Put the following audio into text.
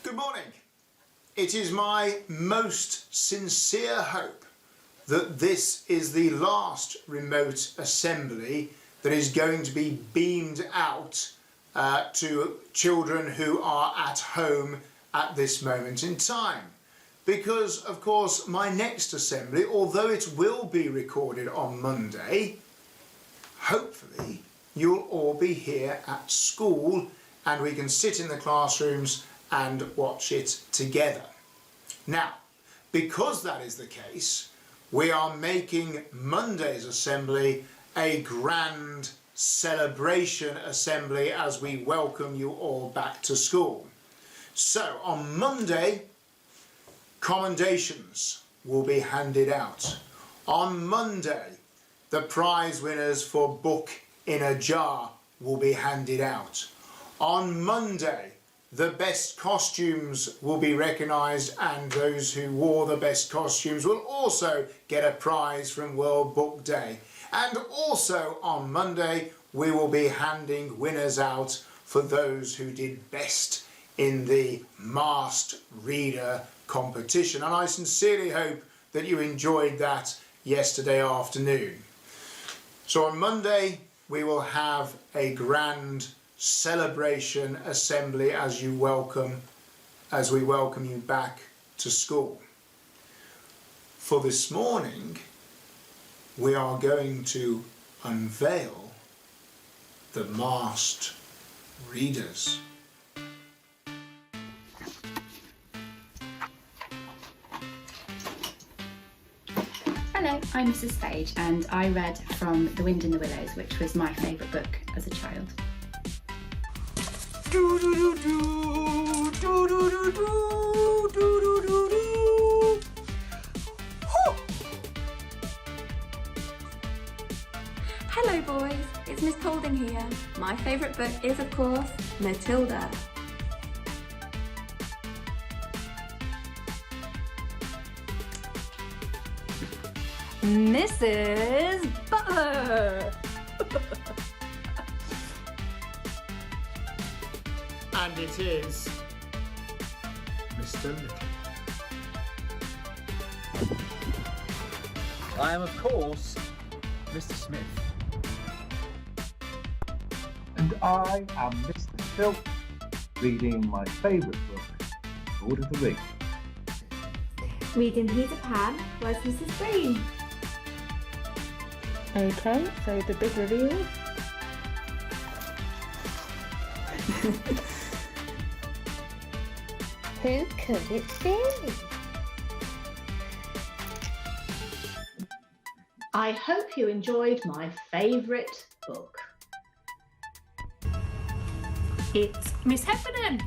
Good morning. It is my most sincere hope that this is the last remote assembly that is going to be beamed out to children who are at home at this moment in time. Because, of course, my next assembly, although it will be recorded on Monday, hopefully you'll all be here at school and we can sit in the classrooms and watch it together. Now, because that is the case, we are making Monday's assembly a grand celebration assembly as we welcome you all back to school. So on Monday, commendations will be handed out. On Monday, the prize winners for Book in a Jar will be handed out. On Monday, the best costumes will be recognised, and those who wore the best costumes will also get a prize from World Book Day. And also on Monday, we will be handing winners out for those who did best in the masked reader competition. And I sincerely hope that you enjoyed that yesterday afternoon. So on Monday, we will have a grand celebration assembly as we welcome you back to school. For this morning, we are going to unveil the masked readers. Hello, I'm Mrs. Fage and I read from The Wind in the Willows, which was my favourite book as a child. Hello boys, it's Miss Polding here. My favourite book is of course Matilda. Mrs. Butler. And it is Mr. Lyttle. I am, of course, Mr. Smith. And I am Mr. Philp, reading my favourite book, Lord of the Rings. Reading Peter Pan was Mrs. Green. Okay, so the big reveal. Who could it be? I hope you enjoyed my favourite book. It's Miss Heffernan.